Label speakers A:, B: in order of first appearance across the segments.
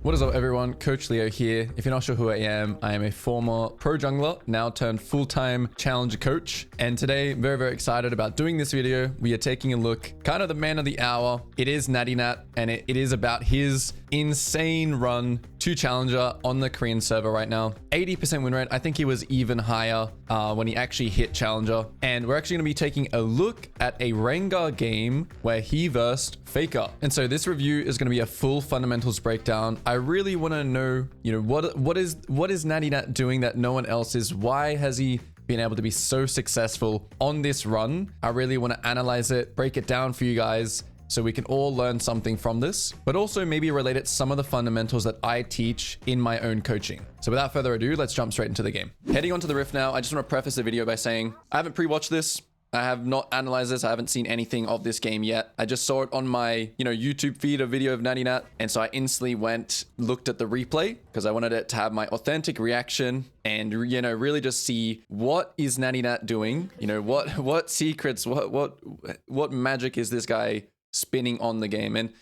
A: What is up everyone, Coach Leo here. If you're not sure who I am a former pro jungler, now turned full-time challenger coach. And today, very excited about doing this video. We are taking a look, kind of the man of the hour. It is NattyNatt, and it is about his insane run to challenger on the Korean server right now. 80% win rate. I think he was even higher when he actually hit challenger. And we're actually going to be taking a look at a Rengar game where he versed Faker. And so this review is going to be a full fundamentals breakdown. I really want to know, what is NattyNatt doing that no one else is? Why has he been able to be so successful on this run? I really want to analyze it, break it down for you guys, so we can all learn something from this, but also maybe relate it to some of the fundamentals that I teach in my own coaching. So without further ado, let's jump straight into the game. Heading onto the Rift now, I just want to preface the video by saying I haven't pre-watched this. I have not analyzed this. I haven't seen anything of this game yet. I just saw it on my, YouTube feed, a video of NattyNatt. And so I instantly looked at the replay because I wanted it to have my authentic reaction and, really just see what is NattyNatt doing? What secrets, what magic is this guy spinning on the game? And,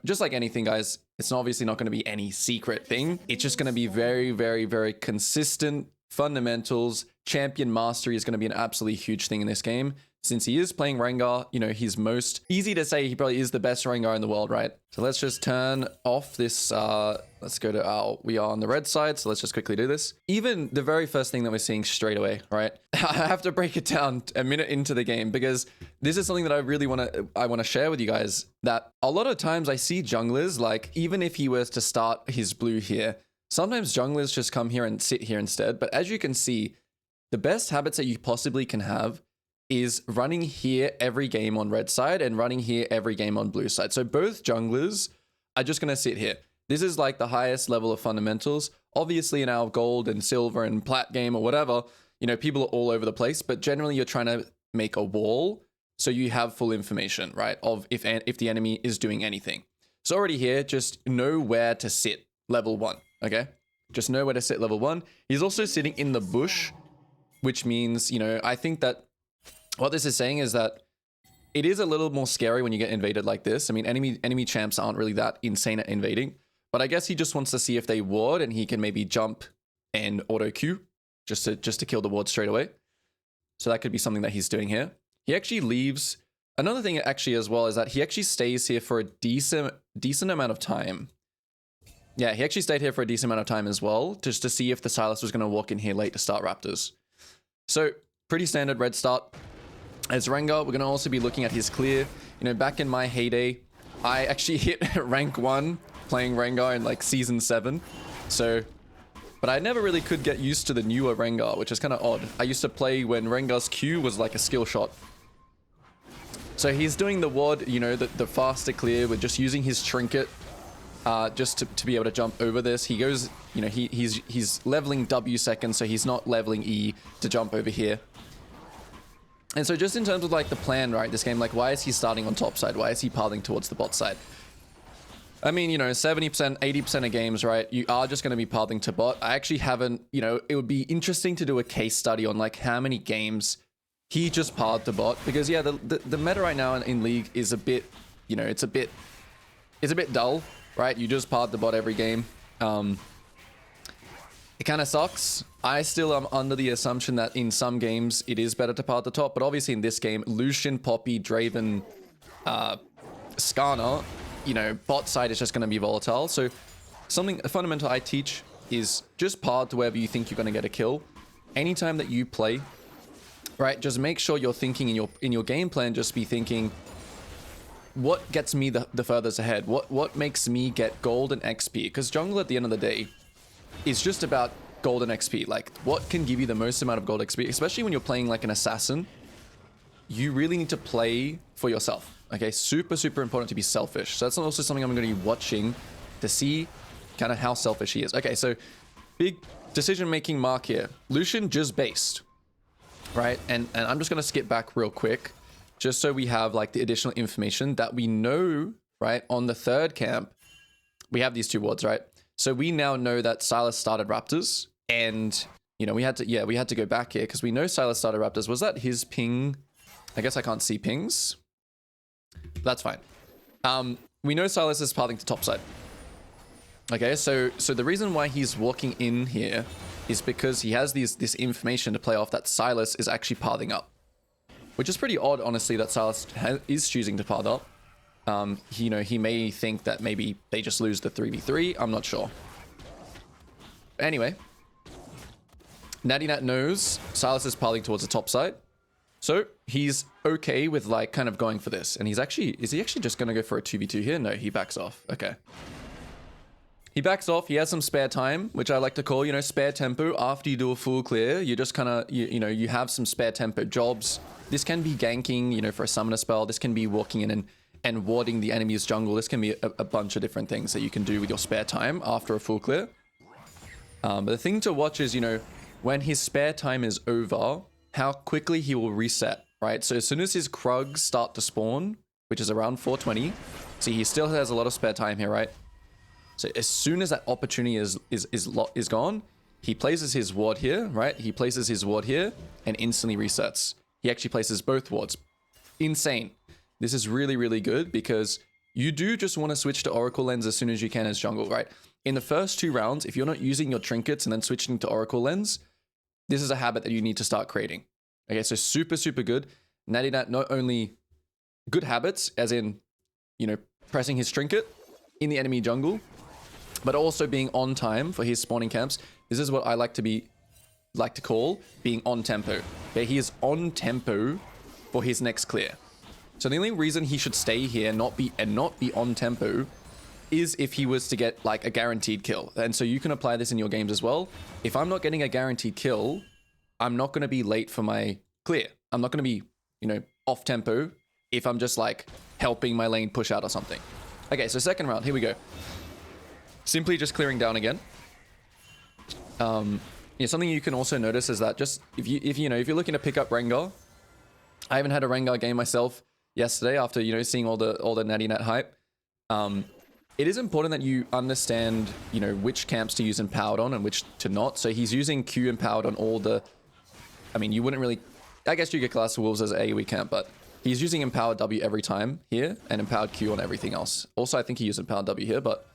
A: just like anything, guys, it's obviously not going to be any secret thing. It's just going to be very consistent fundamentals. Champion mastery is going to be an absolutely huge thing in this game. Since he is playing Rengar, he's most easy to say he probably is the best Rengar in the world, right? So let's just turn off this. Let's go to we are on the red side. So let's just quickly do this. Even the very first thing that we're seeing straight away, right? I have to break it down a minute into the game because this is something that I really want to share with you guys, that a lot of times I see junglers, like even if he was to start his blue here, sometimes junglers just come here and sit here instead. But as you can see, the best habits that you possibly can have is running here every game on red side and running here every game on blue side. So both junglers are just going to sit here. This is like the highest level of fundamentals. Obviously in our gold and silver and plat game or whatever, people are all over the place, but generally you're trying to make a wall so you have full information, right? Of if the enemy is doing anything. So already here, just know where to sit level 1, okay? Just know where to sit level 1. He's also sitting in the bush, which means, I think that what this is saying is that it is a little more scary when you get invaded like this. I mean, enemy champs aren't really that insane at invading, but I guess he just wants to see if they ward and he can maybe jump and auto Q just to kill the ward straight away. So that could be something that he's doing here. He actually leaves. Another thing actually as well is that he actually stays here for a decent amount of time. Yeah, he actually stayed here for a decent amount of time as well, just to see if the Sylas was going to walk in here late to start Raptors. So pretty standard red start. As Rengar, we're going to also be looking at his clear. Back in my heyday, I actually hit rank 1 playing Rengar in like season 7. So, but I never really could get used to the newer Rengar, which is kind of odd. I used to play when Rengar's Q was like a skill shot. So he's doing the ward, the faster clear with just using his trinket. Just to be able to jump over this. He goes, he's leveling W seconds, so he's not leveling E to jump over here. And so just in terms of like the plan, right, this game, like why is he starting on top side? Why is he pathing towards the bot side? I mean, 70%, 80% of games, right, you are just going to be pathing to bot. I actually haven't, it would be interesting to do a case study on like how many games he just pathed to bot. Because yeah, the meta right now in League is a bit, it's a bit dull. Right, you just path the bot every game. It kind of sucks. I still am under the assumption that in some games it is better to path the top, but obviously in this game, Lucian, Poppy, Draven, Skarner, bot side is just going to be volatile. So a fundamental I teach is just path to wherever you think you're going to get a kill. Anytime that you play, right, just make sure you're thinking in your game plan, just be thinking, what gets me the furthest ahead? What makes me get gold and XP? Because jungle at the end of the day is just about gold and XP. Like, what can give you the most amount of gold XP? Especially when you're playing like an assassin, you really need to play for yourself. Okay, super important to be selfish. So that's also something I'm going to be watching to see kind of how selfish he is. Okay, so big decision-making mark here. Lucian just based, right? And I'm just going to skip back real quick, just so we have like the additional information that we know, right? On the third camp, we have these two wards, right? So we now know that Sylas started Raptors, and we had to go back here because we know Sylas started Raptors. Was that his ping? I guess I can't see pings. That's fine. We know Sylas is pathing to top side. Okay, so the reason why he's walking in here is because he has this information to play off that Sylas is actually pathing up. Which is pretty odd, honestly, that Sylas is choosing to path up. He may think that maybe they just lose the 3v3. I'm not sure. Anyway, NattyNatt knows Sylas is pathing towards the top side. So he's okay with like kind of going for this. And is he actually just going to go for a 2v2 here? No, he backs off. Okay. He backs off. He has some spare time, which I like to call, spare tempo. After you do a full clear, you just kind of, you have some spare tempo jobs. This can be ganking, for a summoner spell. This can be walking in and warding the enemy's jungle. This can be a bunch of different things that you can do with your spare time after a full clear. But the thing to watch is, when his spare time is over, how quickly he will reset, right? So as soon as his Krugs start to spawn, which is around 420, see, he still has a lot of spare time here, right? So as soon as that opportunity is gone, he places his ward here, right? He places his ward here and instantly resets. He actually places both wards. Insane. This is really, really good because you do just want to switch to Oracle Lens as soon as you can as jungle, right? In the first 2 rounds, if you're not using your trinkets and then switching to Oracle Lens, this is a habit that you need to start creating. Okay, so super, super good. NattyNatt not only good habits, as in, pressing his trinket in the enemy jungle, but also being on time for his spawning camps. This is what I like to call being on tempo. Okay, he is on tempo for his next clear. So the only reason he should stay here and not be on tempo is if he was to get like a guaranteed kill. And so you can apply this in your games as well. If I'm not getting a guaranteed kill, I'm not going to be late for my clear. I'm not going to be, off tempo if I'm just like helping my lane push out or something. Okay, so second round, here we go. Simply just clearing down again. Something you can also notice is that just if you're looking to pick up Rengar, I haven't had a Rengar game myself yesterday after seeing all the NattyNatt hype. It is important that you understand which camps to use empowered on and which to not. So he's using Q empowered on all the. I mean, you wouldn't really. I guess you get Class Wolves as an AoE camp, but he's using empowered W every time here and empowered Q on everything else. Also, I think he used empowered W here, but.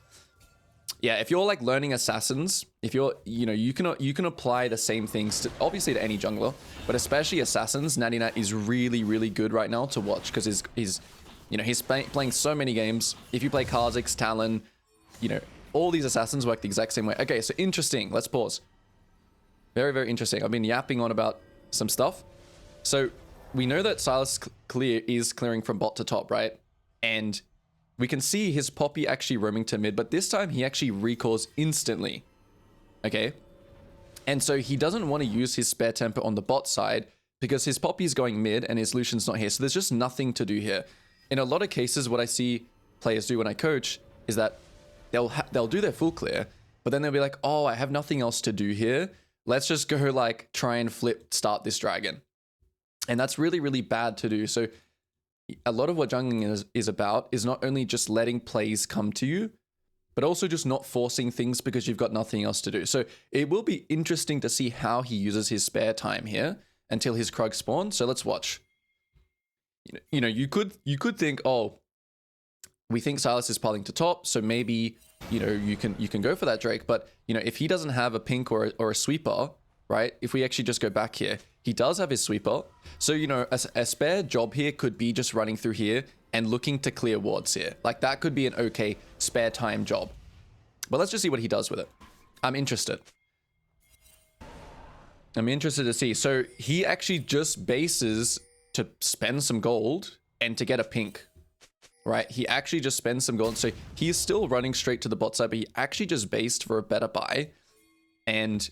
A: Yeah, if you're like learning assassins, if you're, you can apply the same things to, obviously to any jungler, but especially assassins. NattyNatt is really, really good right now to watch because he's playing so many games. If you play Kha'Zix, Talon, all these assassins work the exact same way. Okay, so interesting. Let's pause. Very, very interesting. I've been yapping on about some stuff. So we know that Sylas is clearing from bot to top, right? And we can see his Poppy actually roaming to mid, but this time he actually recalls instantly. Okay? And so he doesn't want to use his spare tempo on the bot side because his Poppy is going mid and his Lucian's not here. So there's just nothing to do here. In a lot of cases, what I see players do when I coach is that they'll do their full clear, but then they'll be like, oh, I have nothing else to do here. Let's just go like try and start this dragon. And that's really, really bad to do. So a lot of what jungling is about is not only just letting plays come to you, but also just not forcing things because you've got nothing else to do. So it will be interesting to see how he uses his spare time here until his Krug spawn. So let's watch. You could think, oh, we think Sylas is piling to top, so maybe you can go for that Drake. But if he doesn't have a pink or a sweeper, right? If we actually just go back here, he does have his sweeper. So, a spare job here could be just running through here and looking to clear wards here. Like, that could be an okay spare time job. But let's just see what he does with it. I'm interested. I'm interested to see. So, he actually just bases to spend some gold and to get a pink, right? He actually just spends some gold. So, he's still running straight to the bot side, but he actually just based for a better buy. And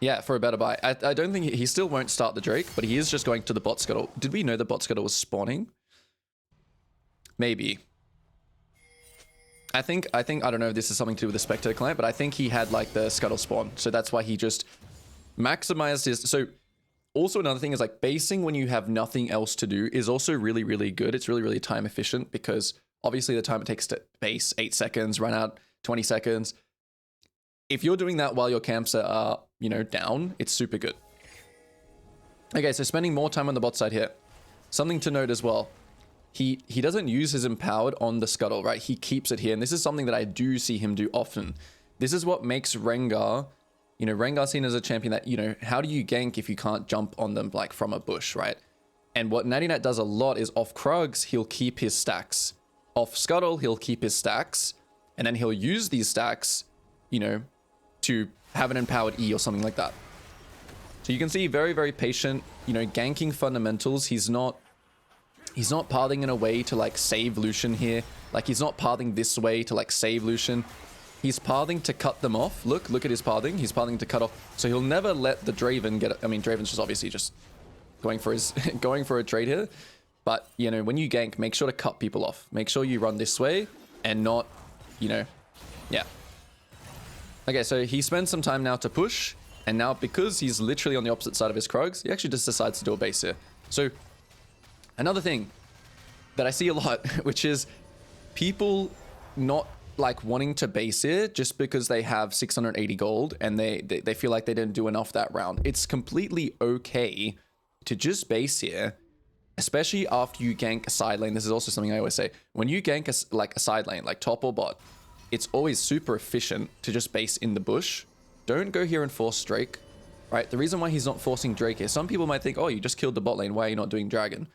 A: yeah, for a better buy. I don't think he still won't start the Drake, but he is just going to the bot scuttle. Did we know the bot scuttle was spawning? Maybe. I think I don't know if this is something to do with the Spectre client, but I think he had like the scuttle spawn. So that's why he just maximized his. So also another thing is like basing when you have nothing else to do is also really, really good. It's really, really time efficient because obviously the time it takes to base 8 seconds, run out 20 seconds. If you're doing that while your camps are, down, it's super good. Okay, so spending more time on the bot side here. Something to note as well. he doesn't use his empowered on the scuttle, right? He keeps it here. And this is something that I do see him do often. This is what makes Rengar, you know, Rengar seen as a champion that, you know, how do you gank if you can't jump on them like from a bush, right? And what NattyNatt does a lot is off Krugs, he'll keep his stacks. Off Scuttle, he'll keep his stacks. And then he'll use these stacks, you know, to have an empowered E or something like that. So you can see very, very patient, you know, ganking fundamentals. He's not pathing in a way to like save Lucian here. Like he's not pathing this way to like save Lucian. He's pathing to cut them off. Look at his pathing. He's pathing to cut off. So he'll never let the Draven get it. I mean, Draven's just obviously just going for his going for a trade here. But, you know, when you gank, make sure to cut people off. Make sure you run this way and not, you know, yeah. Okay, so he spends some time now to push. And now because he's literally on the opposite side of his Krugs, he actually just decides to do a base here. So another thing that I see a lot, which is people not like wanting to base here just because they have 680 gold and they feel like they didn't do enough that round. It's completely okay to just base here, especially after you gank a side lane. This is also something I always say. When you gank a side lane, like top or bot, it's always super efficient to just base in the bush. Don't go here and force Drake, right? The reason why he's not forcing Drake is some people might think, oh, you just killed the bot lane. Why are you not doing Dragon?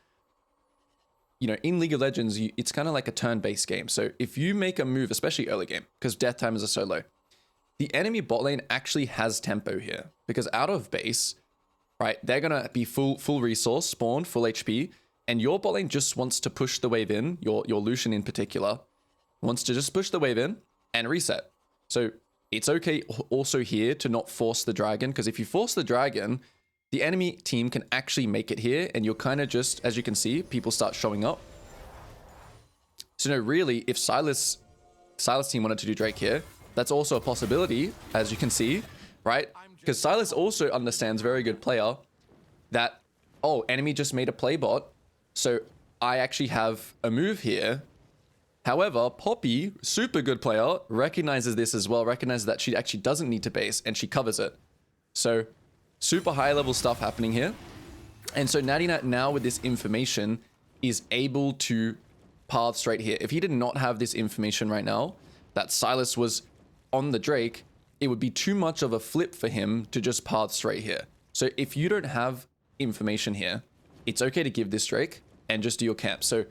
A: You know, in League of Legends, it's kind of like a turn-based game. So if you make a move, especially early game, because death times are so low, the enemy bot lane actually has tempo here. Because out of base, right, they're going to be full resource, spawned, full HP, and your bot lane just wants to push the wave in, your Lucian in particular, wants to just push the wave in and reset. So it's okay also here to not force the dragon, because if you force the dragon, the enemy team can actually make it here, and you're kind of just, as you can see, people start showing up. So no, really, if Silas team wanted to do Drake here, that's also a possibility, as you can see, right? Because Silas also understands, very good player, that, oh, enemy just made a play bot, so I actually have a move here. However, Poppy, super good player, recognizes this as well, recognizes that she actually doesn't need to base, and she covers it. So super high level stuff happening here. And so NattyNatt now with this information is able to path straight here. If he did not have this information right now, that Silas was on the Drake, it would be too much of a flip for him to just path straight here. So if you don't have information here, it's okay to give this Drake and just do your camp. So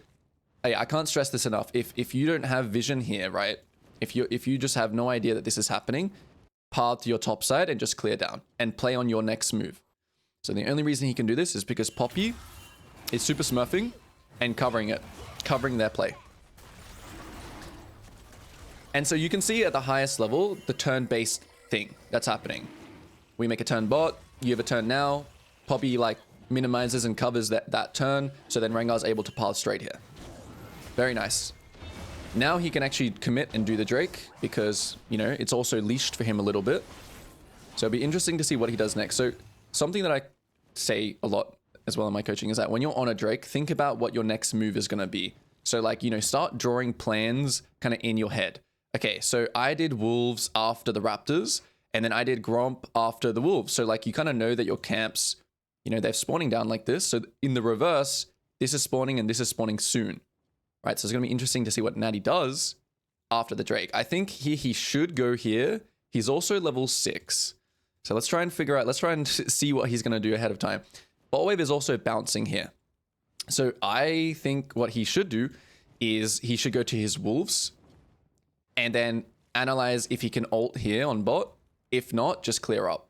A: hey, I can't stress this enough. If you don't have vision here, right? If you just have no idea that this is happening, path to your top side and just clear down and play on your next move. So the only reason he can do this is because Poppy is super smurfing and covering their play. And so you can see at the highest level, the turn-based thing that's happening. We make a turn bot, you have a turn now, Poppy like minimizes and covers that turn, so then Rengar's able to path straight here. Very nice. Now he can actually commit and do the Drake because, you know, it's also leashed for him a little bit. So it'll be interesting to see what he does next. So something that I say a lot as well in my coaching is that when you're on a Drake, think about what your next move is going to be. So like, you know, start drawing plans kind of in your head. Okay, so I did Wolves after the Raptors, and then I did Gromp after the Wolves. So like you kind of know that your camps, you know, they're spawning down like this. So in the reverse, this is spawning and this is spawning soon. Right, so it's going to be interesting to see what Natty does after the Drake. I think he should go here. He's also level 6. So let's try and see what he's going to do ahead of time. Bot wave is also bouncing here. So I think what he should do is he should go to his Wolves and then analyze if he can ult here on bot. If not, just clear up.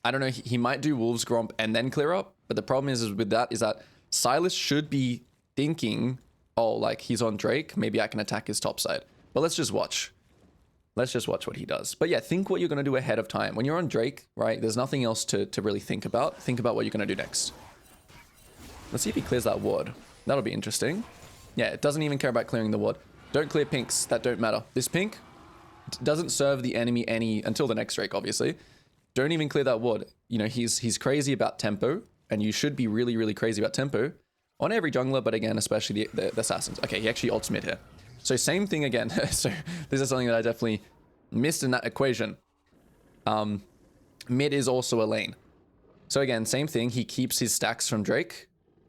A: I don't know, he might do Wolves Gromp and then clear up. But the problem is with that is that Silas should be thinking, oh, like he's on Drake, maybe I can attack his top side. But let's just watch. Let's just watch what he does. But yeah, think what you're going to do ahead of time. When you're on Drake, right, there's nothing else to really think about. Think about what you're going to do next. Let's see if he clears that ward. That'll be interesting. Yeah, it doesn't even care about clearing the ward. Don't clear pinks. That don't matter. This pink doesn't serve the enemy any until the next Drake, obviously. Don't even clear that ward. You know, he's crazy about tempo, and you should be really, really crazy about tempo on every jungler, but again, especially the assassins. Okay, he actually ults mid here. So same thing again. So this is something that I definitely missed in that equation. Mid is also a lane. So again, same thing. He keeps his stacks from Drake.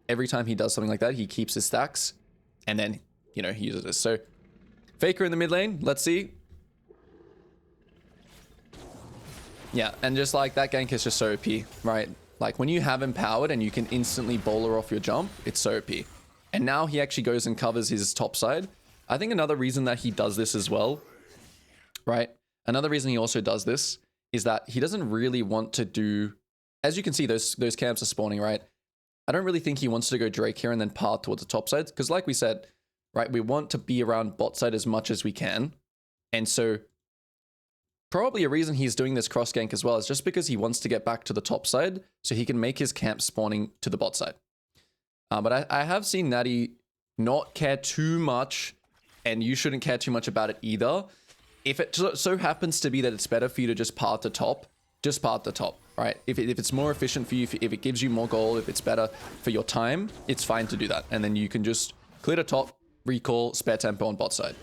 A: Every time he does something like that, he keeps his stacks. and then, you know, he uses this. So Faker in the mid lane, let's see. Yeah, and just like that gank is just so OP, right? Like when you have empowered and you can instantly bowler off your jump, it's so OP. And now he actually goes and covers his top side. I think another reason that he does this as well, right? Another reason he also does this is that he doesn't really want to do, as you can see, those camps are spawning, right? I don't really think he wants to go Drake here and then path towards the top side. Because like we said, right, we want to be around bot side as much as we can. And so probably a reason he's doing this cross gank as well is just because he wants to get back to the top side so he can make his camp spawning to the bot side. But I have seen Natty not care too much, and you shouldn't care too much about it either. If it so happens to be that it's better for you to just path to top, just path to top, right? If it's more efficient for you, if it gives you more gold, if it's better for your time, it's fine to do that. And then you can just clear the top, recall, spare tempo on bot side.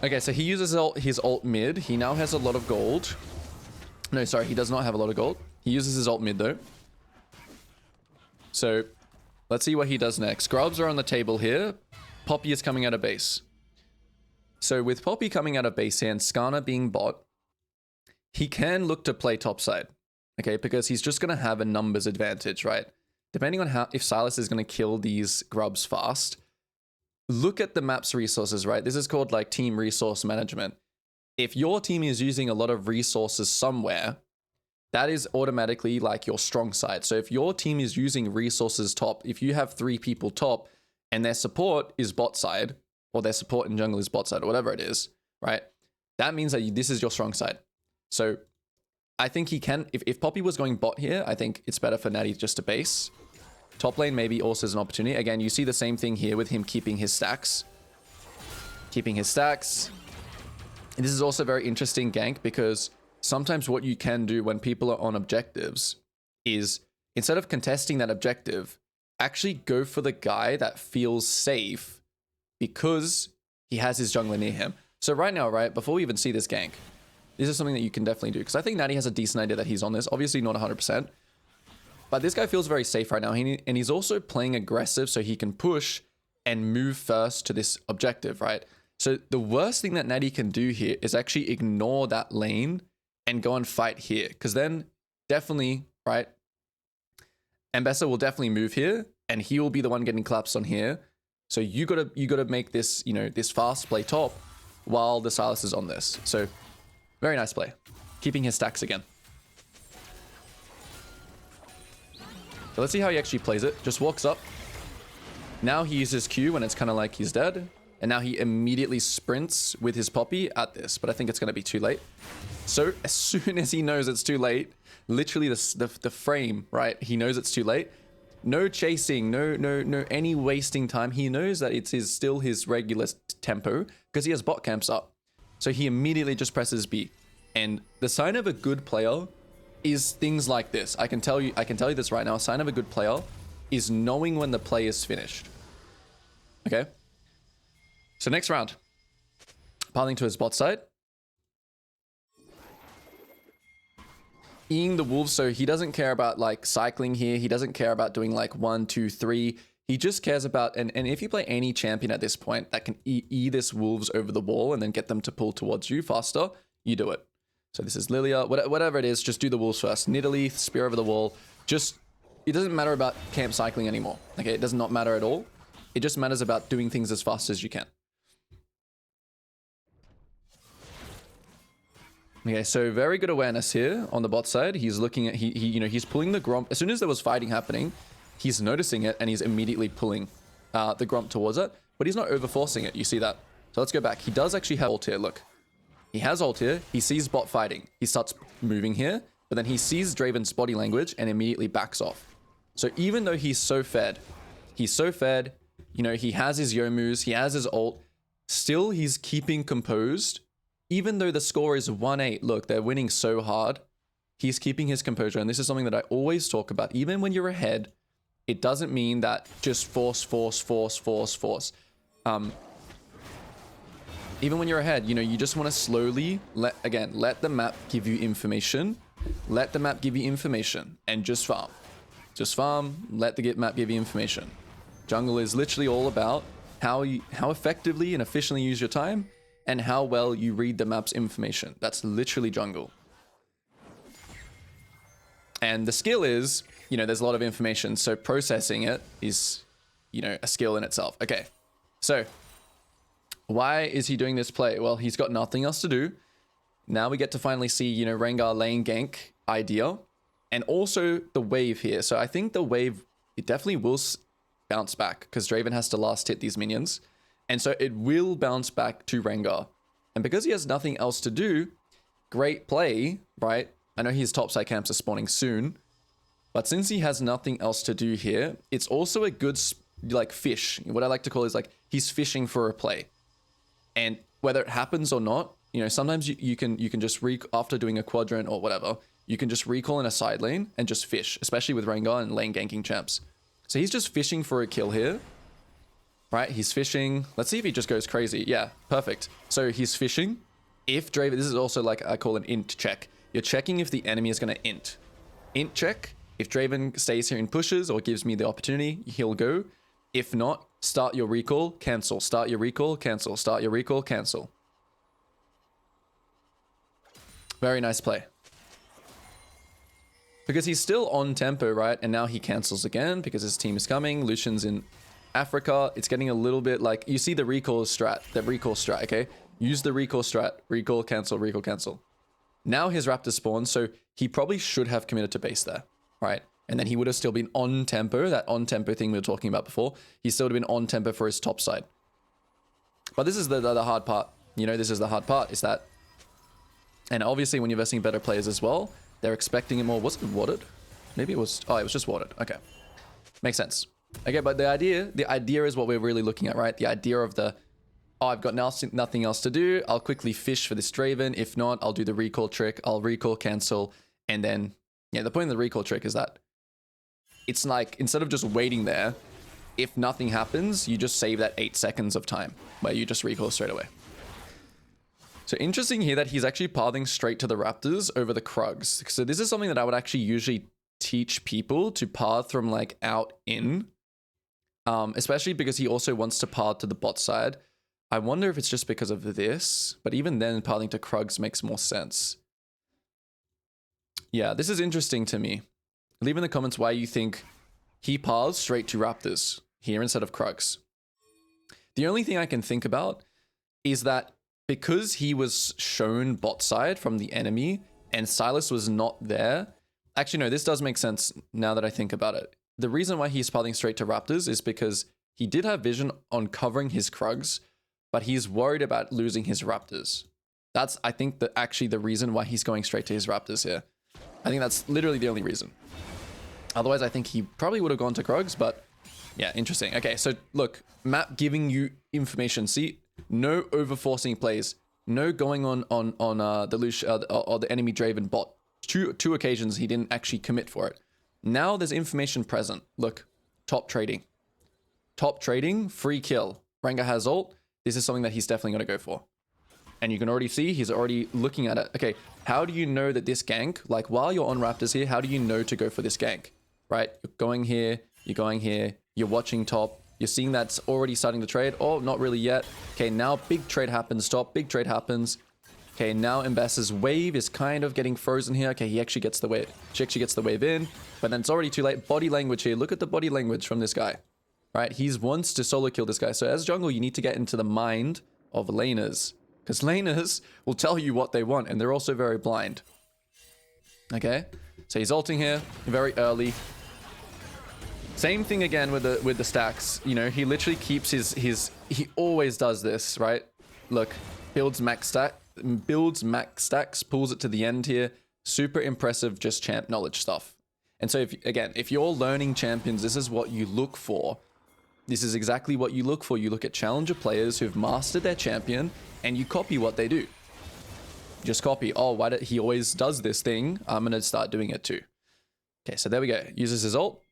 A: Okay, so he uses his ult mid. He now has a lot of gold. No, sorry, he does not have a lot of gold. He uses his ult mid though. So let's see what he does next. Grubs are on the table here. Poppy is coming out of base. So with Poppy coming out of base here and Skarner being bot, he can look to play top side, okay? Because he's just going to have a numbers advantage, right? Depending on if Sylas is going to kill these grubs fast, look at the map's resources, right? This is called like team resource management. If your team is using a lot of resources somewhere, that is automatically like your strong side. So if your team is using resources top, if you have 3 people top and their support is bot side, or their support in jungle is bot side, or whatever it is, right? That means that this is your strong side. So I think he can, if Poppy was going bot here, I think it's better for Natty just to base. Top lane maybe also is an opportunity. Again, you see the same thing here with him keeping his stacks. Keeping his stacks. And this is also very interesting gank because sometimes what you can do when people are on objectives is instead of contesting that objective, actually go for the guy that feels safe because he has his jungler near him. So right now, right, before we even see this gank, this is something that you can definitely do because I think Natty has a decent idea that he's on this. Obviously not 100%. But this guy feels very safe right now. And he's also playing aggressive so he can push and move first to this objective, right? So the worst thing that Natty can do here is actually ignore that lane and go and fight here. Because then definitely, right, Ambessa will definitely move here and he will be the one getting collapsed on here. So you gotta make this, you know, this fast play top while the Sylas is on this. So very nice play. Keeping his stacks again. So let's see how he actually plays it. Just walks up. Now he uses Q when it's kind of like he's dead. And now he immediately sprints with his Poppy at this. But I think it's going to be too late. So as soon as he knows it's too late, literally the frame, right? He knows it's too late. No chasing, no any wasting time. He knows that it's still his regular tempo because he has bot camps up. So he immediately just presses B. And the sign of a good player is things like this. I can tell you this right now. A sign of a good player is knowing when the play is finished. Okay. So next round, pathing to his bot side. Eating the wolves, so he doesn't care about like cycling here. He doesn't care about doing like 1, 2, 3. He just cares about, and if you play any champion at this point that can E this wolves over the wall and then get them to pull towards you faster, you do it. So this is Lilia, whatever it is, just do the wolves first. Nidalee, spear over the wall. Just, it doesn't matter about camp cycling anymore. Okay, it does not matter at all. It just matters about doing things as fast as you can. Okay, so very good awareness here on the bot side. He's looking at, he's pulling the Gromp. As soon as there was fighting happening, he's noticing it and he's immediately pulling the Gromp towards it. But he's not overforcing it, you see that. So let's go back. He does actually have ult here, look. He has ult here. He sees bot fighting. He starts moving here, but then he sees Draven's body language and immediately backs off. So even though he's so fed, you know, he has his Yomus, he has his ult, still he's keeping composed. Even though the score is 1-8, look, they're winning so hard. He's keeping his composure. And this is something that I always talk about. Even when you're ahead, it doesn't mean that just force. Even when you're ahead, you know, you just want to slowly let the map give you information. Let the map give you information and just farm. Just farm, let the map give you information. Jungle is literally all about how effectively and efficiently you use your time and how well you read the map's information. That's literally jungle. And the skill is, you know, there's a lot of information, so processing it is, you know, a skill in itself. Okay, so why is he doing this play? Well, he's got nothing else to do. Now we get to finally see, you know, Rengar lane gank idea, and also the wave here. So I think the wave, it definitely will bounce back because Draven has to last hit these minions. And so it will bounce back to Rengar. And because he has nothing else to do, great play, right? I know his topside camps are spawning soon, but since he has nothing else to do here, it's also a good, like, fish. What I like to call is like, he's fishing for a play. And whether it happens or not, you know, sometimes you can just after doing a quadrant or whatever, you can just recall in a side lane and just fish, especially with Rengar and lane ganking champs. So he's just fishing for a kill here, right? He's fishing. Let's see if he just goes crazy. Yeah, perfect. So he's fishing. If Draven, this is also like I call an int check. You're checking if the enemy is going to int. Int check. If Draven stays here and pushes or gives me the opportunity, he'll go. If not, start your recall, cancel. Start your recall, cancel. Start your recall, cancel. Very nice play. Because he's still on tempo, right? And now he cancels again because his team is coming. Lucian's in Africa. It's getting a little bit like, you see the recall strat, okay? Use the recall strat, recall, cancel, recall, cancel. Now his Raptor spawns, so he probably should have committed to base there, right? And then he would have still been on tempo, that on tempo thing we were talking about before. He still would have been on tempo for his top side. But this is the hard part. You know, this is the hard part, is that, and obviously when you're versing better players as well, they're expecting it more. Was it watered? Maybe it was, oh, it was just watered. Okay. Makes sense. Okay, but the idea is what we're really looking at, right? The idea of the, oh, I've got nothing else to do. I'll quickly fish for this Draven. If not, I'll do the recall trick. I'll recall, cancel. And then, yeah, the point of the recall trick is that it's like, instead of just waiting there, if nothing happens, you just save that 8 seconds of time where you just recall straight away. So interesting here that he's actually pathing straight to the Raptors over the Krugs. So this is something that I would actually usually teach people to path from like out in, especially because he also wants to path to the bot side. I wonder if it's just because of this, but even then pathing to Krugs makes more sense. Yeah, this is interesting to me. Leave in the comments why you think he paths straight to Raptors here instead of Krugs. The only thing I can think about is that because he was shown bot side from the enemy and Silas was not there. Actually, no, this does make sense now that I think about it. The reason why he's pathing straight to Raptors is because he did have vision on covering his Krugs, but he's worried about losing his Raptors. That's, I think, actually the reason why he's going straight to his Raptors here. I think that's literally the only reason. Otherwise, I think he probably would have gone to Krugs, but yeah, interesting. Okay, so look, map giving you information. See? No overforcing plays. No going on the Lucian or the enemy Draven bot. Two occasions he didn't actually commit for it. Now there's information present. Look, top trading. Top trading, free kill. Rengar has ult. This is something that he's definitely going to go for. And you can already see he's already looking at it. Okay, how do you know that this gank, like while you're on Raptors here, how do you know to go for this gank? Right? You're going here, you're watching top. You're seeing that's already starting to trade. Oh, not really yet. Okay, now big trade happens. Stop. Big trade happens. Okay, now Embass's wave is kind of getting frozen here. Okay, he actually gets the wave. She actually gets the wave in, but then it's already too late. Body language here. Look at the body language from this guy. Right? He wants to solo kill this guy. So as jungle, you need to get into the mind of laners, because laners will tell you what they want, and they're also very blind. Okay, so he's ulting here very early. Same thing again with the stacks. You know, he literally keeps he always does this, right? Look, builds max stacks, pulls it to the end here. Super impressive, just champ knowledge stuff. And so if you're learning champions, this is what you look for. This is exactly what you look for. You look at challenger players who've mastered their champion and you copy what they do. Just copy. Oh, why did he always does this thing? I'm going to start doing it too. Okay, so there we go. Uses his ult.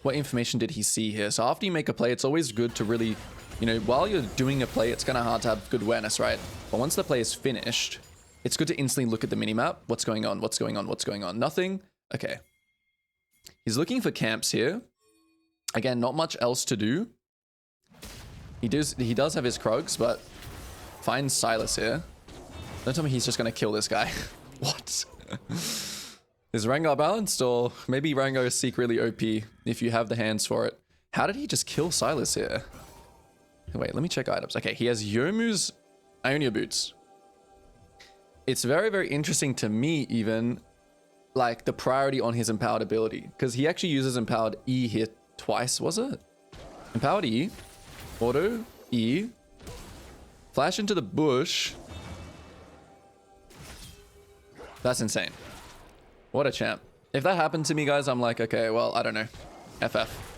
A: What information did he see here? So after you make a play, it's always good to really, you know, while you're doing a play, it's kind of hard to have good awareness, right? But once the play is finished, it's good to instantly look at the minimap. What's going on? What's going on? What's going on? Nothing. Okay. He's looking for camps here. Again, not much else to do. He does have his Krugs, but finds Silas here. Don't tell me he's just going to kill this guy. What? Is Rengar balanced, or maybe Rengar is secretly OP if you have the hands for it? How did he just kill Silas here? Wait, let me check items. Okay, he has Yomu's Ionia boots. It's very, very interesting to me even, like the priority on his empowered ability, because he actually uses empowered E here twice, was it? Empowered E, auto, E, flash into the bush. That's insane. What a champ. If that happened to me, guys, I'm like, okay, well, I don't know. FF.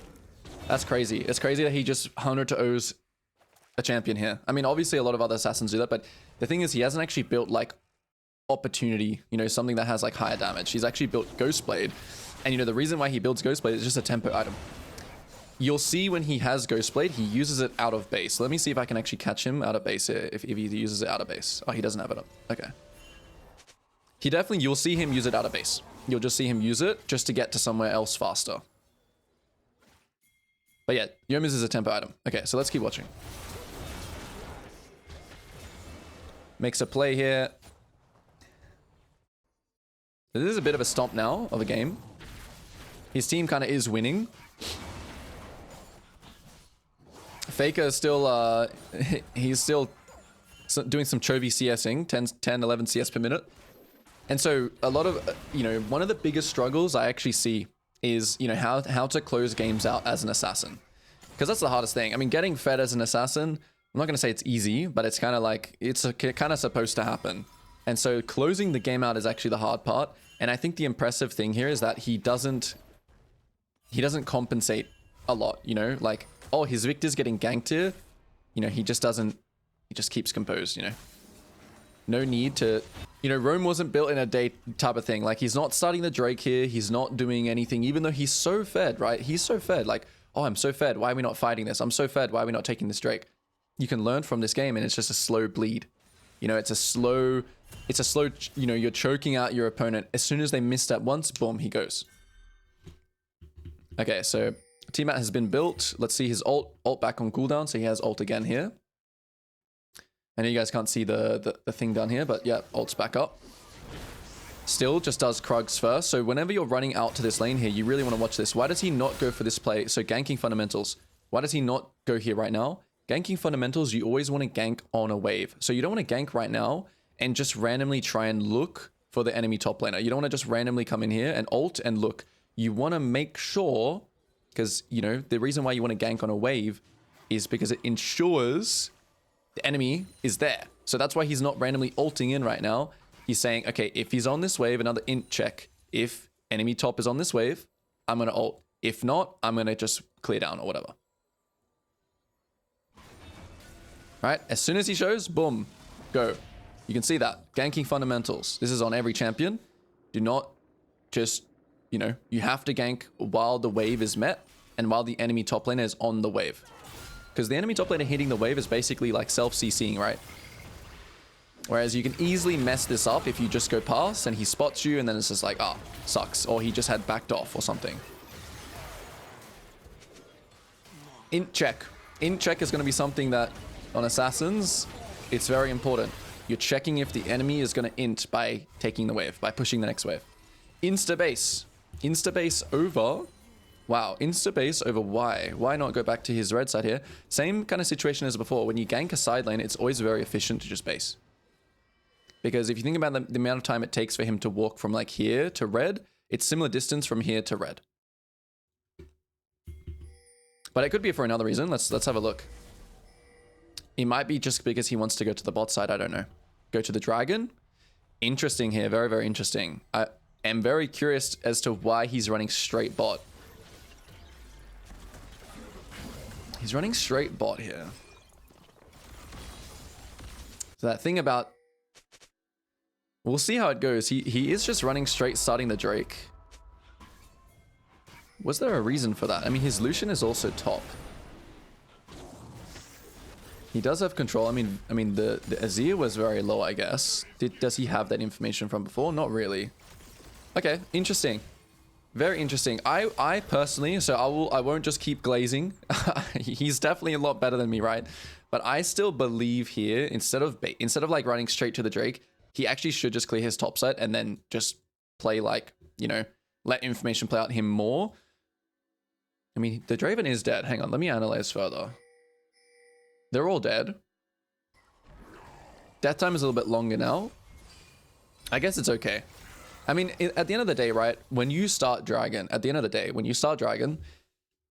A: That's crazy. It's crazy that he just 100 to O's a champion here. I mean, obviously a lot of other assassins do that, but the thing is he hasn't actually built like opportunity, you know, something that has like higher damage. He's actually built Ghostblade. And you know, the reason why he builds Ghostblade is just a tempo item. You'll see when he has Ghostblade, he uses it out of base. Let me see if I can actually catch him out of base here, if he uses it out of base. Oh, he doesn't have it up. Okay. He definitely, you'll see him use it out of base. You'll just see him use it just to get to somewhere else faster. But yeah, Yomu's is a tempo item. Okay, so let's keep watching. Makes a play here. This is a bit of a stomp now of a game. His team kind of is winning. Faker is still, he's still doing some Chovy CSing, 10, 11 CS per minute. And so a lot of, you know, one of the biggest struggles I actually see is, you know, how to close games out as an assassin. Because that's the hardest thing. I mean, getting fed as an assassin, I'm not going to say it's easy, but it's kind of like, it's kind of supposed to happen. And so closing the game out is actually the hard part. And I think the impressive thing here is that he doesn't compensate a lot, you know, like, oh, his Victor's getting ganked here. You know, he just keeps composed, you know. No need to, you know, Rome wasn't built in a day type of thing. Like, he's not starting the Drake here. He's not doing anything, even though he's so fed, right? He's so fed. Like, oh, I'm so fed. Why are we not fighting this? I'm so fed. Why are we not taking this Drake? You can learn from this game, and it's just a slow bleed. You know, it's a slow, you know, you're choking out your opponent. As soon as they miss that once, boom, he goes. Okay, so T-Mat has been built. Let's see his ult back on cooldown. So he has ult again here. I know you guys can't see the thing down here, but yeah, ult's back up. Still just does Krugs first. So whenever you're running out to this lane here, you really want to watch this. Why does he not go for this play? So ganking fundamentals. Why does he not go here right now? Ganking fundamentals, you always want to gank on a wave. So you don't want to gank right now and just randomly try and look for the enemy top laner. You don't want to just randomly come in here and ult and look. You want to make sure, because, you know, the reason why you want to gank on a wave is because it ensures the enemy is there. So that's why he's not randomly ulting in right now. He's saying, okay, if he's on this wave, another int check. If enemy top is on this wave, I'm going to ult. If not, I'm going to just clear down or whatever. Right? As soon as he shows, boom, go. You can see that. Ganking fundamentals. This is on every champion. Do not just, you know, you have to gank while the wave is met and while the enemy top laner is on the wave. Because the enemy top laner hitting the wave is basically like self-CCing, right? Whereas you can easily mess this up if you just go past and he spots you and then it's just like, ah, sucks. Or he just had backed off or something. Int check. Int check is going to be something that on assassins, it's very important. You're checking if the enemy is going to int by taking the wave, by pushing the next wave. Insta base. Insta base over... Wow, insta base over why? Why not go back to his red side here? Same kind of situation as before. When you gank a side lane, it's always very efficient to just base. Because if you think about the amount of time it takes for him to walk from like here to red, it's similar distance from here to red. But it could be for another reason. Let's have a look. It might be just because he wants to go to the bot side. I don't know. Go to the dragon. Interesting here. Very, very interesting. I am very curious as to why he's running straight bot. He's running straight bot here. So that thing about... We'll see how it goes. He is just running straight, starting the Drake. Was there a reason for that? I mean, his Lucian is also top. He does have control. I mean, the Azir was very low, I guess. Does he have that information from before? Not really. Okay, interesting. Very interesting. I personally, so I won't just keep glazing. He's definitely a lot better than me, right? But I still believe here, instead of like running straight to the Drake, he actually should just clear his top side and then just play like, you know, let information play out him more. I mean, the Draven is dead. Hang on, let me analyze further. They're all dead. Death time is a little bit longer now. I guess it's okay. I mean, at the end of the day, right, when you start Dragon, the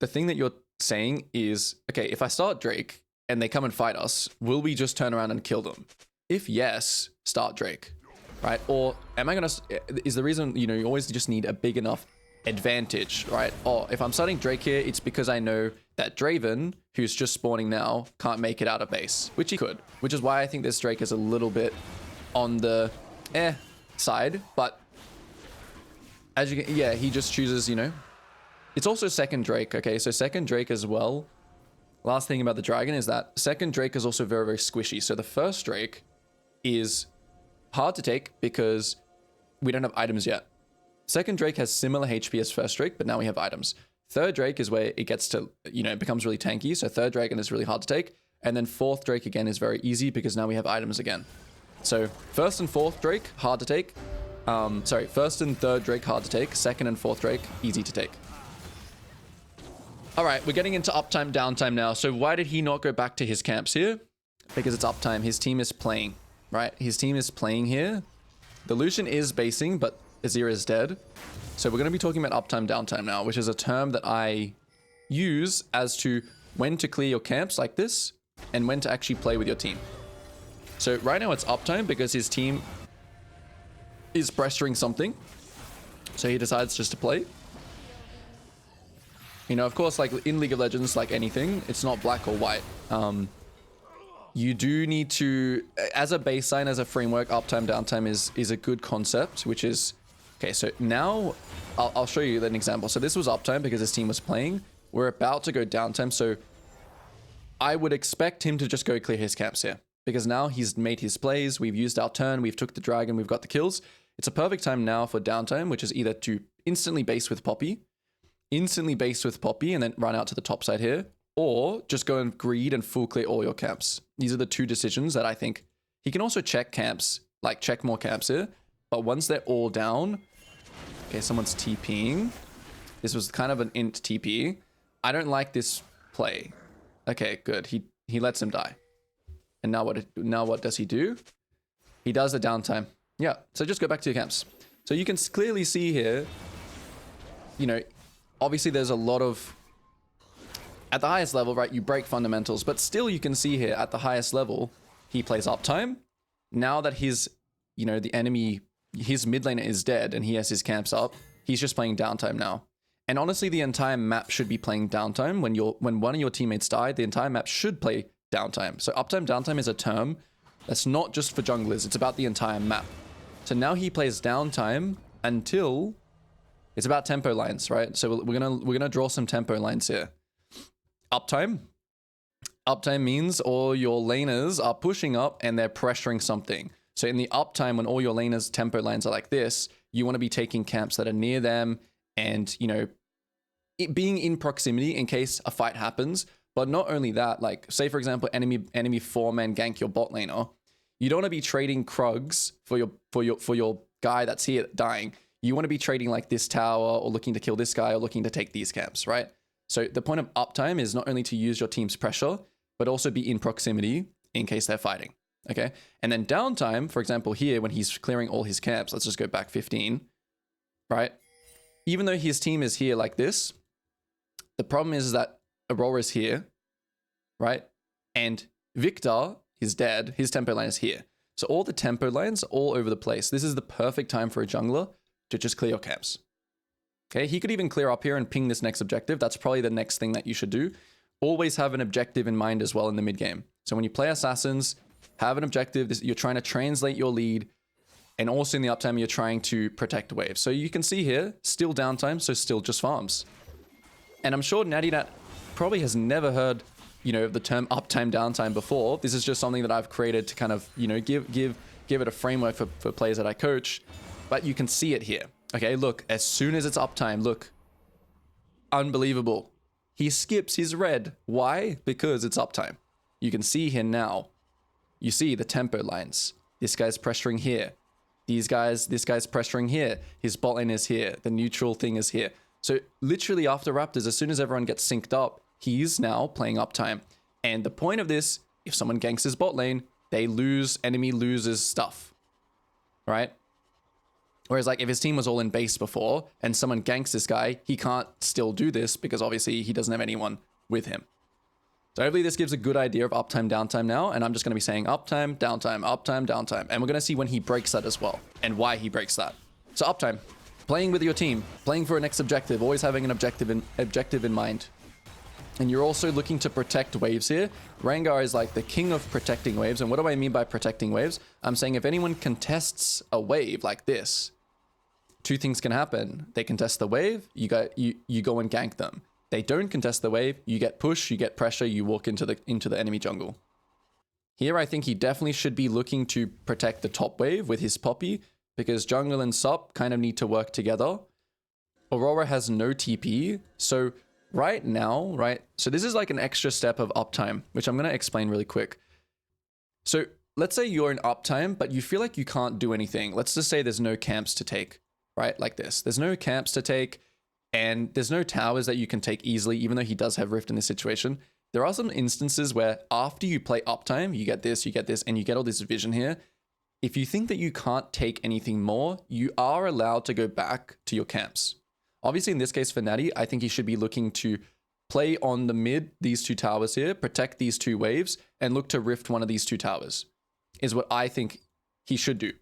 A: thing that you're saying is, okay, if I start Drake and they come and fight us, will we just turn around and kill them? If yes, start Drake, right? Or am I gonna, is the reason, you know, you always just need a big enough advantage, right? Oh, if I'm starting Drake here, it's because I know that Draven, who's just spawning now, can't make it out of base, which he could, which is why I think this Drake is a little bit on the side, but as you can, yeah, he just chooses, you know, it's also second Drake. Okay, so second Drake as well. Last thing about the dragon is that second Drake is also very, very squishy. So the first Drake is hard to take because we don't have items yet. Second Drake has similar HP as first Drake, but now we have items. Third Drake is where it gets to, you know, it becomes really tanky. So third dragon is really hard to take. And then fourth Drake again is very easy because now we have items again. So first and fourth Drake, hard to take. Sorry, first and third Drake, hard to take. Second and fourth Drake, easy to take. All right, we're getting into uptime, downtime now. So why did he not go back to his camps here? Because it's uptime. His team is playing, right? His team is playing here. The Lucian is basing, but Azir is dead. So we're going to be talking about uptime, downtime now, which is a term that I use as to when to clear your camps like this and when to actually play with your team. So right now it's uptime because his team is pressuring something. So he decides just to play. You know, of course, like in League of Legends, like anything, it's not black or white. You do need to, as a baseline, as a framework, uptime, downtime is a good concept, which is, okay, so now I'll show you an example. So this was uptime because his team was playing. We're about to go downtime. So I would expect him to just go clear his camps here because now he's made his plays. We've used our turn. We've took the dragon. We've got the kills. It's a perfect time now for downtime, which is either to instantly base with Poppy, and then run out to the top side here, or just go and greed and full clear all your camps. These are the two decisions that I think. He can also check camps, like check more camps here, but once they're all down, okay, someone's TPing. This was kind of an int TP. I don't like this play. Okay, good. He lets him die. And now what does he do? He does the downtime. Yeah, so just go back to your camps. So you can clearly see here, you know, obviously there's a lot of, at the highest level, right, you break fundamentals, but still you can see here at the highest level, he plays uptime. Now that his, you know, the enemy, his mid laner is dead and he has his camps up, he's just playing downtime now. And honestly, the entire map should be playing downtime. When one of your teammates died, the entire map should play downtime. So uptime, downtime is a term that's not just for junglers, it's about the entire map. So now he plays downtime until it's about tempo lines, right? So we're gonna draw some tempo lines here. Uptime means all your laners are pushing up and they're pressuring something. So in the uptime, when all your laners tempo lines are like this, you want to be taking camps that are near them and, you know, being in proximity in case a fight happens. But not only that, like say for example, enemy 4-man gank your bot laner. You don't want to be trading Krugs for your guy that's here dying. You want to be trading like this tower or looking to kill this guy or looking to take these camps, right? So the point of uptime is not only to use your team's pressure, but also be in proximity in case they're fighting, okay? And then downtime, for example, here when he's clearing all his camps, let's just go back 15, right? Even though his team is here like this, the problem is that Aurora is here, right? And Victor is dead. His tempo line is here. So all the tempo lines are all over the place. This is the perfect time for a jungler to just clear your camps. Okay, he could even clear up here and ping this next objective. That's probably the next thing that you should do. Always have an objective in mind as well in the mid game. So when you play assassins, have an objective. You're trying to translate your lead. And also in the uptime, you're trying to protect waves. So you can see here, still downtime, so still just farms. And I'm sure NattyNatt probably has never heard, you know, the term uptime, downtime before. This is just something that I've created to kind of, you know, give it a framework for players that I coach. But you can see it here. Okay, look, as soon as it's uptime, look. Unbelievable. He skips his red. Why? Because it's uptime. You can see here now. You see the tempo lines. This guy's pressuring here. This guy's pressuring here. His bot lane is here. The neutral thing is here. So literally after Raptors, as soon as everyone gets synced up, he's now playing uptime. And the point of this, if someone ganks his bot lane, they lose, enemy loses stuff, right? Whereas like if his team was all in base before and someone ganks this guy, he can't still do this because obviously he doesn't have anyone with him. So hopefully this gives a good idea of uptime, downtime now. And I'm just going to be saying uptime, downtime, uptime, downtime. And we're going to see when he breaks that as well and why he breaks that. So uptime, playing with your team, playing for a next objective, always having an objective in mind. And you're also looking to protect waves here. Rengar is like the king of protecting waves. And what do I mean by protecting waves? I'm saying if anyone contests a wave like this, two things can happen. They contest the wave, you go and gank them. They don't contest the wave, you get push, you get pressure, you walk into the enemy jungle. Here I think he definitely should be looking to protect the top wave with his Poppy, because jungle and sup kind of need to work together. Aurora has no TP, so right now, right? So this is like an extra step of uptime, which I'm going to explain really quick. So let's say you're in uptime, but you feel like you can't do anything. Let's just say there's no camps to take, right? Like this. There's no camps to take, and there's no towers that you can take easily, even though he does have Rift in this situation. There are some instances where after you play uptime, you get this, and you get all this vision here. If you think that you can't take anything more, you are allowed to go back to your camps. Obviously, in this case for Natty, I think he should be looking to play on the mid, these two towers here, protect these two waves, and look to rift one of these two towers, is what I think he should do.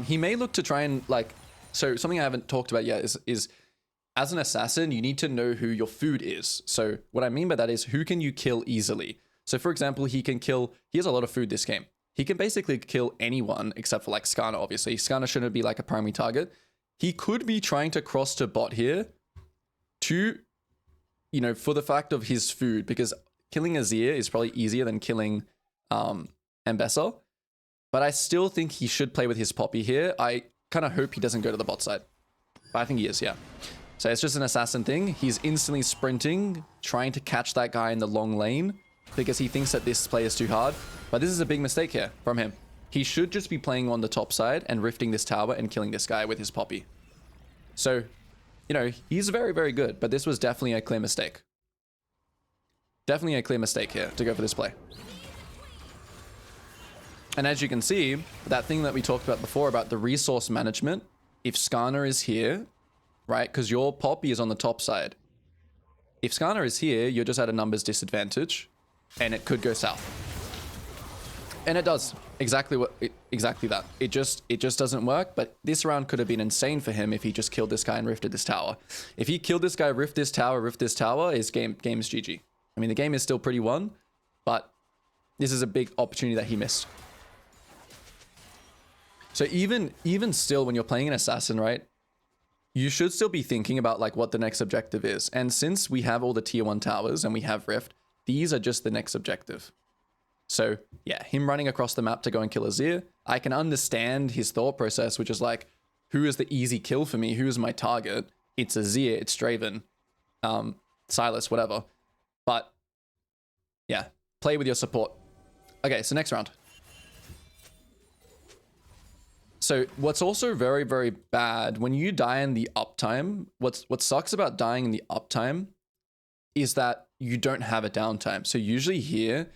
A: He may look to try and like, so something I haven't talked about yet is as an assassin, you need to know who your food is. So what I mean by that is who can you kill easily? So for example, he has a lot of food this game. He can basically kill anyone except for like Skarner, obviously. Skarner shouldn't be like a primary target. He could be trying to cross to bot here to, you know, for the fact of his food, because killing Azir is probably easier than killing Ambessa. But I still think he should play with his Poppy here. I kind of hope he doesn't go to the bot side. But I think he is, yeah. So it's just an assassin thing. He's instantly sprinting, trying to catch that guy in the long lane because he thinks that this play is too hard. But this is a big mistake here from him. He should just be playing on the top side and rifting this tower and killing this guy with his Poppy. So, you know, he's very, very good. But this was definitely a clear mistake. Definitely a clear mistake here to go for this play. And as you can see, that thing that we talked about before about the resource management, if Skarner is here, right, because your Poppy is on the top side. If Skarner is here, you're just at a numbers disadvantage, and it could go south. And it does. Exactly that. It just doesn't work, but this round could have been insane for him if he just killed this guy and rifted this tower. If he killed this guy, rift this tower, his game is GG. I mean, the game is still pretty won, but this is a big opportunity that he missed. So even still, when you're playing an assassin, right, you should still be thinking about like what the next objective is. And since we have all the tier 1 towers and we have Rift, these are just the next objective. So yeah, him running across the map to go and kill Azir, I can understand his thought process, which is like, who is the easy kill for me? Who is my target? It's Azir, it's Draven, Silas, whatever. But yeah, play with your support. Okay, so next round. So what's also very, very bad, when you die in the uptime, what sucks about dying in the uptime is that you don't have a downtime. So usually here,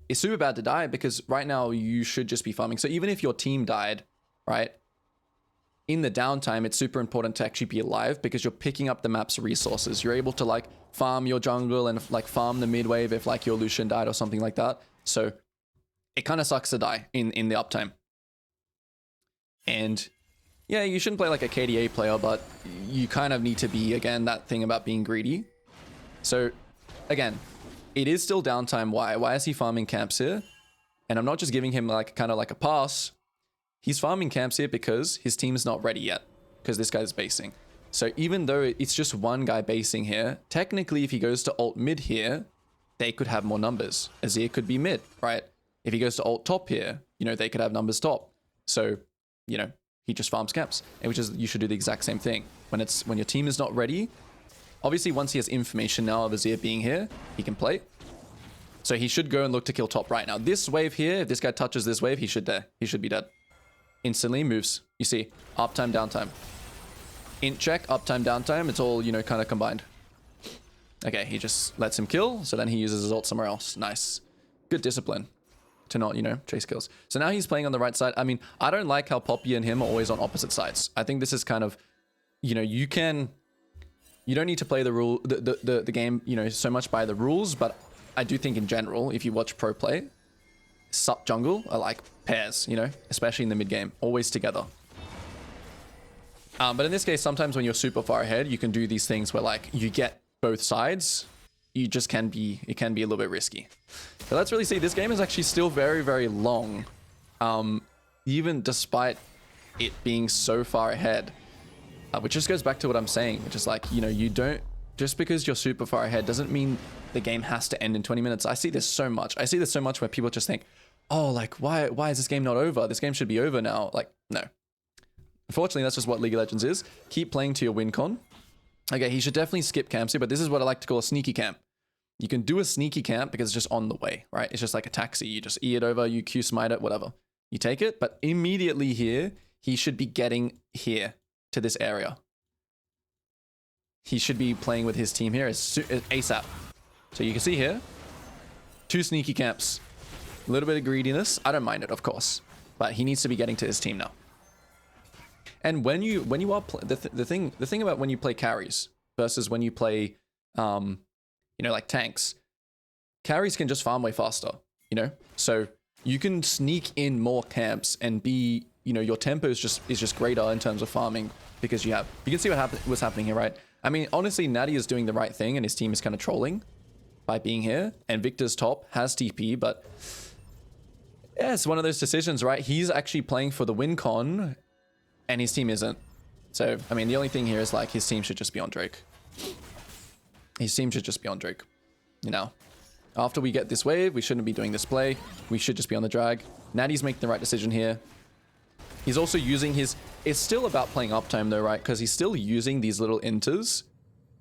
A: it's super bad to die because right now you should just be farming. So even if your team died, right, in the downtime, it's super important to actually be alive because you're picking up the map's resources. You're able to like farm your jungle and like farm the mid wave if like your Lucian died or something like that. So it kind of sucks to die in the uptime. And yeah, you shouldn't play like a KDA player, but you kind of need to be, again, that thing about being greedy. So again, it is still downtime. Why is he farming camps here? And I'm not just giving him like kind of like a pass. He's farming camps here because his team is not ready yet, because this guy's basing. So even though it's just one guy basing here, technically if he goes to ult mid here, they could have more numbers. Azir could be mid, right? If he goes to ult top here, you know, they could have numbers top. So, you know, he just farms camps, and which is you should do the exact same thing when your team is not ready. Obviously, once he has information now of Azir being here, he can play. So he should go and look to kill top right now. This wave here, if this guy touches this wave, he should die. He should be dead. Instantly moves. You see, uptime, downtime. Int check, uptime, downtime. It's all, you know, kind of combined. Okay, he just lets him kill. So then he uses his ult somewhere else. Nice. Good discipline to not, you know, chase kills. So now he's playing on the right side. I mean, I don't like how Poppy and him are always on opposite sides. I think this is kind of, you know, you don't need to play the game, you know, so much by the rules, but I do think in general, if you watch pro play, sup jungle are like pairs, you know, especially in the mid game, always together. But in this case, sometimes when you're super far ahead, you can do these things where like you get both sides. It can be a little bit risky. But let's really see, this game is actually still very, very long. Even despite it being so far ahead, which just goes back to what I'm saying, which is like, you know, you don't, just because you're super far ahead doesn't mean the game has to end in 20 minutes. I see this so much. I see this so much where people just think, oh, like, why is this game not over? This game should be over now. Like, no. Unfortunately, that's just what League of Legends is. Keep playing to your win con. Okay, he should definitely skip camps here, but this is what I like to call a sneaky camp. You can do a sneaky camp because it's just on the way, right? It's just like a taxi. You just E it over, you Q smite it, whatever. You take it, but immediately here, he should be getting here to this area. He should be playing with his team here ASAP. So you can see here, 2 sneaky camps. A little bit of greediness. I don't mind it, of course, but he needs to be getting to his team now. And when you are the thing about when you play carries versus when you play, you know, like tanks, carries can just farm way faster, you know. So you can sneak in more camps and be, you know, your tempo is just greater in terms of farming because you can see what's happening here, right? I mean, honestly, Natty is doing the right thing and his team is kind of trolling by being here. And Victor's top has TP, but yeah, it's one of those decisions, right? He's actually playing for the win con and his team isn't. So, I mean, the only thing here is like his team should just be on Drake. His team should just be on Drake. You know, after we get this wave, we shouldn't be doing this play. We should just be on the drag. Natty's making the right decision here. He's also using his... It's still about playing uptime though, right? Because he's still using these little inters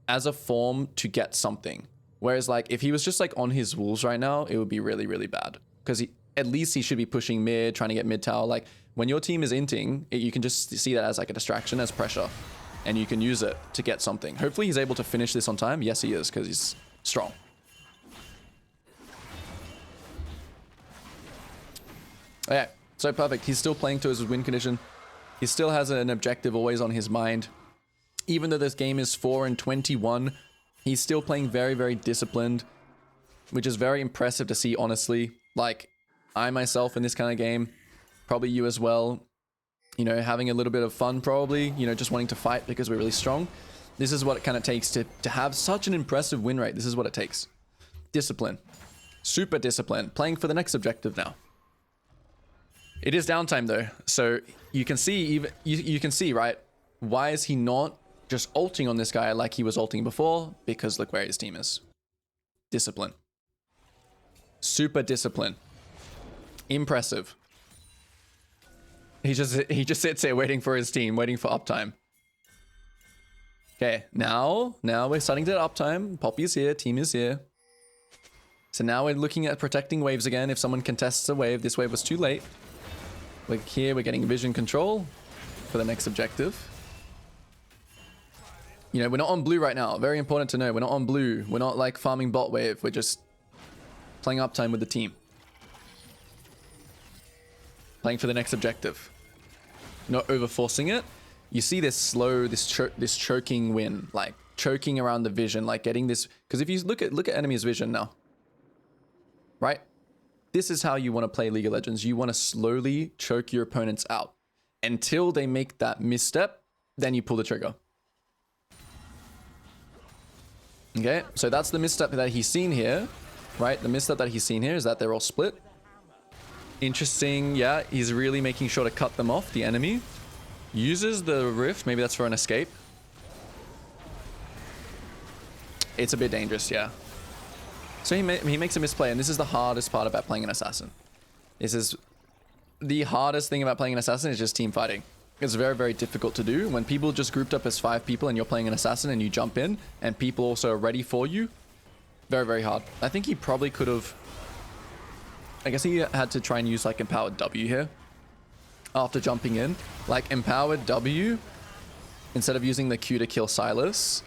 A: as a form to get something. Whereas like, if he was just like on his wolves right now, it would be really, really bad. Because at least he should be pushing mid, trying to get mid tower. Like, when your team is inting, you can just see that as like a distraction, as pressure. And you can use it to get something. Hopefully he's able to finish this on time. Yes, he is, because he's strong. Okay, so perfect. He's still playing to his win condition. He still has an objective always on his mind. Even though this game is 4-21, he's still playing very, very disciplined, which is very impressive to see, honestly. Like, I myself in this kind of game, probably you as well, you know, having a little bit of fun probably, you know, just wanting to fight because we're really strong. This is what it kind of takes to have such an impressive win rate. This is what it takes. Discipline. Super discipline. Playing for the next objective now. It is downtime though. So you can see, you can see, right? Why is he not just ulting on this guy like he was ulting before? Because look where his team is. Discipline. Super discipline. Impressive. He just sits here waiting for his team, waiting for uptime. Okay, now we're starting to get uptime. Poppy's here, team is here. So now we're looking at protecting waves again. If someone contests a wave, this wave was too late. We're here, we're getting vision control for the next objective. You know, we're not on blue right now. Very important to know. We're not on blue. We're not like farming bot wave. We're just playing uptime with the team. Playing for the next objective. Not over-forcing it. You see this slow, this choking win. Like, choking around the vision. Like, getting this... Because if you look at enemy's vision now. Right? This is how you want to play League of Legends. You want to slowly choke your opponents out. Until they make that misstep, then you pull the trigger. Okay, so that's the misstep that he's seen here. Right? The misstep that he's seen here is that they're all split. Interesting, yeah, he's really making sure to cut them off, the enemy. Uses the rift, maybe that's for an escape. It's a bit dangerous, yeah. So he makes a misplay, and this is the hardest part about playing an assassin. This is the hardest thing about playing an assassin is just team fighting. It's very, very difficult to do. When people just grouped up as 5 people and you're playing an assassin and you jump in and people also are ready for you, very, very hard. I think he probably could have... I guess he had to try and use like Empowered W here after jumping in. Like Empowered W, instead of using the Q to kill Silas.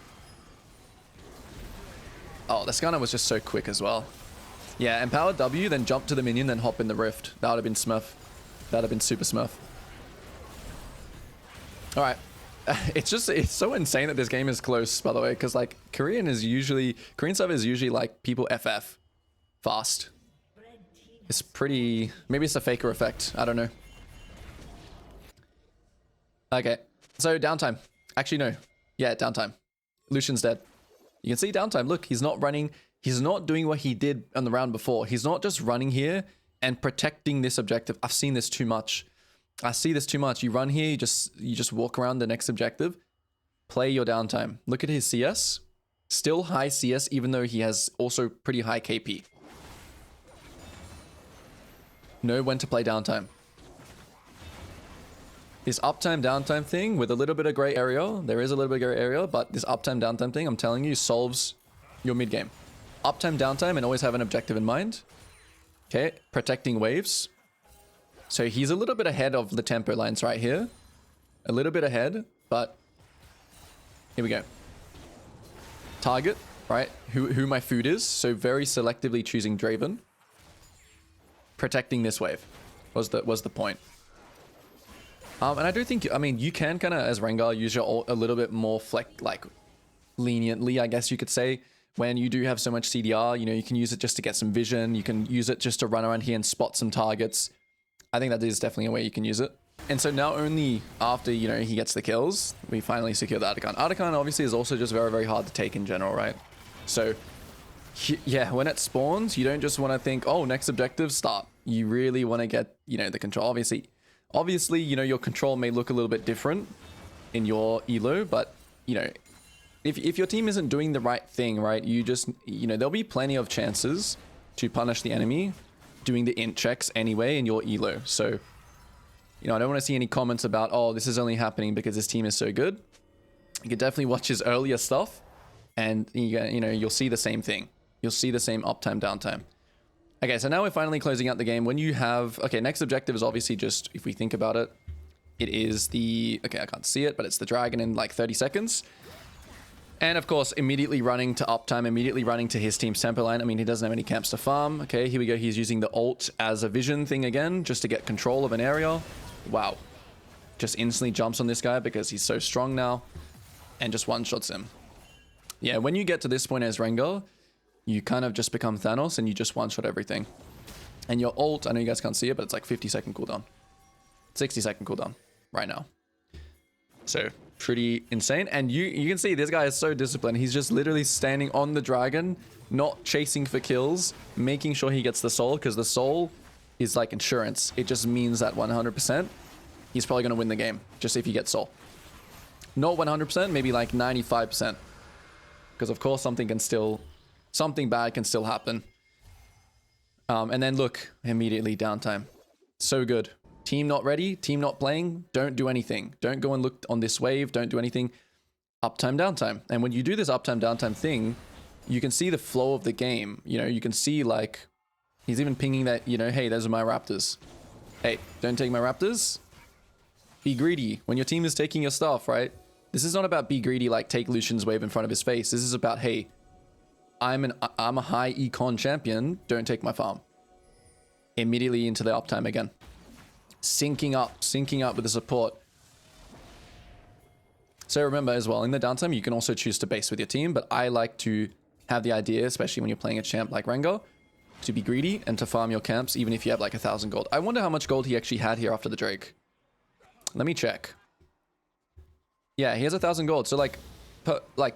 A: Oh, this gunner was just so quick as well. Yeah, Empowered W, then jump to the minion, then hop in the rift. That would have been Smurf. That would have been super Smurf. All right. It's so insane that this game is close, by the way, because like Korean server is usually like people FF fast. It's pretty, maybe it's a faker effect. I don't know. Okay. So downtime. Actually, no. Yeah, downtime. Lucian's dead. You can see downtime. Look, he's not running. He's not doing what he did on the round before. He's not just running here and protecting this objective. I've seen this too much. I see this too much. You run here, you just walk around the next objective, play your downtime. Look at his CS. Still high CS, even though he has also pretty high KP. Know when to play downtime. This uptime, downtime thing with a little bit of gray area. There is a little bit of gray area, but this uptime, downtime thing, I'm telling you, solves your mid game. Uptime, downtime, and always have an objective in mind. Okay, protecting waves. So he's a little bit ahead of the tempo lines right here. A little bit ahead, but here we go. Target, right? Who my food is. So very selectively choosing Draven. Protecting this wave was the point. And I do think, I mean, you can kind of, as Rengar, use your ult a little bit more leniently, I guess you could say. When you do have so much CDR, you know, you can use it just to get some vision. You can use it just to run around here and spot some targets. I think that is definitely a way you can use it. And so now only after, you know, he gets the kills, we finally secure the Artican. Artican obviously is also just very, very hard to take in general, right? So, yeah, when it spawns, you don't just want to think, oh, next objective, start. You really want to get, you know, the control. Obviously, you know, your control may look a little bit different in your elo, but, you know, if your team isn't doing the right thing, right, you just, you know, there'll be plenty of chances to punish the enemy doing the int checks anyway in your elo. So, you know, I don't want to see any comments about, oh, this is only happening because this team is so good. You can definitely watch his earlier stuff and, you know, you'll see the same thing. You'll see the same uptime, downtime. Okay, so now we're finally closing out the game. When you have, okay, next objective is obviously just, if we think about it, it is the, okay, I can't see it, but it's the dragon in like 30 seconds. And of course, immediately running to uptime, immediately running to his team's tempo line. I mean, he doesn't have any camps to farm. Okay, here we go. He's using the ult as a vision thing again, just to get control of an area. Wow. Just instantly jumps on this guy because he's so strong now and just one-shots him. Yeah, when you get to this point as Rengar, you kind of just become Thanos and you just one-shot everything. And your ult, I know you guys can't see it, but it's like 50-second cooldown. 60-second cooldown right now. So pretty insane. And you can see this guy is so disciplined. He's just literally standing on the dragon, not chasing for kills, making sure he gets the soul, because the soul is like insurance. It just means that 100% he's probably going to win the game just if he gets soul. Not 100%, maybe like 95%. Because of course something bad can still happen. And then look, immediately downtime. So good. Team not ready, team not playing, don't do anything. Don't go and look on this wave, don't do anything. Uptime, downtime. And when you do this uptime, downtime thing, you can see the flow of the game. You know, you can see like, he's even pinging that, you know, hey, those are my raptors. Hey, don't take my raptors. Be greedy. When your team is taking your stuff, right? This is not about be greedy, like take Lucian's wave in front of his face. This is about, hey, I'm a high econ champion, don't take my farm. Immediately into the uptime again. Syncing up with the support. So remember as well, in the downtime, you can also choose to base with your team, but I like to have the idea, especially when you're playing a champ like Rengar, to be greedy and to farm your camps, even if you have like 1,000 gold. I wonder how much gold he actually had here after the Drake. Let me check. Yeah, he has 1,000 gold. So like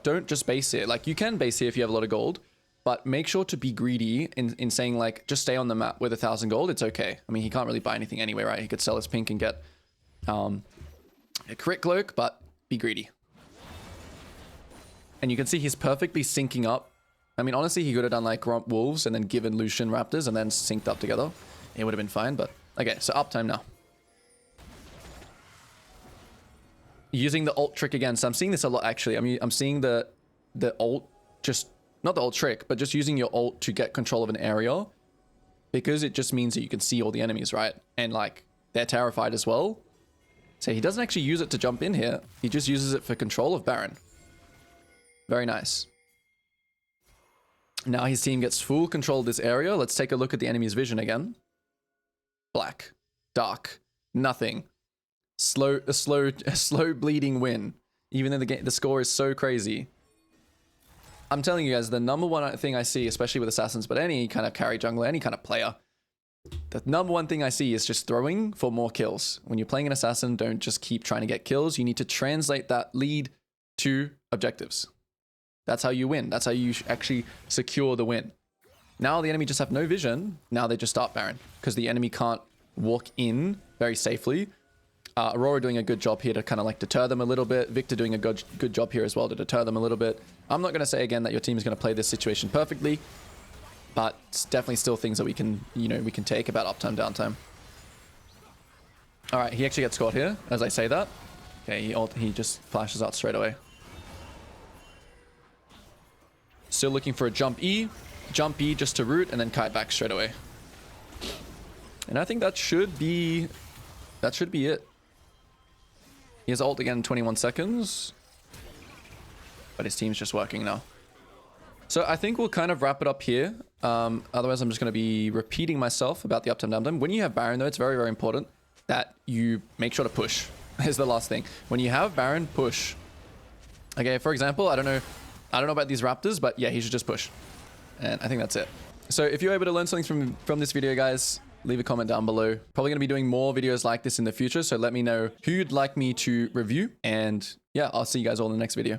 A: don't just base here. Like you can base here if you have a lot of gold, but make sure to be greedy in saying like, just stay on the map with 1,000 gold. It's okay. I mean, he can't really buy anything anyway, right? He could sell his pink and get a crit cloak, but be greedy. And you can see he's perfectly syncing up. I mean, honestly, he could have done like Grump Wolves and then given Lucian Raptors and then synced up together. It would have been fine, but okay, so uptime now. using the ult trick again. So I'm seeing this a lot, actually. I mean, I'm seeing the ult, just not the ult trick, but just using your ult to get control of an area, because it just means that you can see all the enemies, right? And like, they're terrified as well. So he doesn't actually use it to jump in here. He just uses it for control of Baron. Very nice. Now his team gets full control of this area. Let's take a look at the enemy's vision again. Black, dark, nothing. A slow bleeding win. Even though the score is so crazy. I'm telling you guys, the number one thing I see, especially with assassins, but any kind of carry jungler, any kind of player, the number one thing I see is just throwing for more kills. When you're playing an assassin, don't just keep trying to get kills. You need to translate that lead to objectives. That's how you win. That's how you actually secure the win. Now the enemy just have no vision. Now they just start Baron because the enemy can't walk in very safely. Aurora doing a good job here to kind of like deter them a little bit. Victor doing a good job here as well to deter them a little bit. I'm not going to say again that your team is going to play this situation perfectly, but it's definitely still things that we can, we can take about uptime, downtime. All right, he actually gets scored here as I say that. Okay, he just flashes out straight away. Still looking for a jump E just to root and then kite back straight away. And I think that should be it. He has ult again in 21 seconds. But his team's just working now. So I think we'll kind of wrap it up here. Otherwise, I'm just going to be repeating myself about the uptime downtime. When you have Baron, though, it's very, very important that you make sure to push. Is the last thing. When you have Baron, push. Okay, for example, I don't know about these Raptors, but yeah, he should just push. And I think that's it. So if you're able to learn something from this video, guys, leave a comment down below. Probably going to be doing more videos like this in the future. So let me know who you'd like me to review. And yeah, I'll see you guys all in the next video.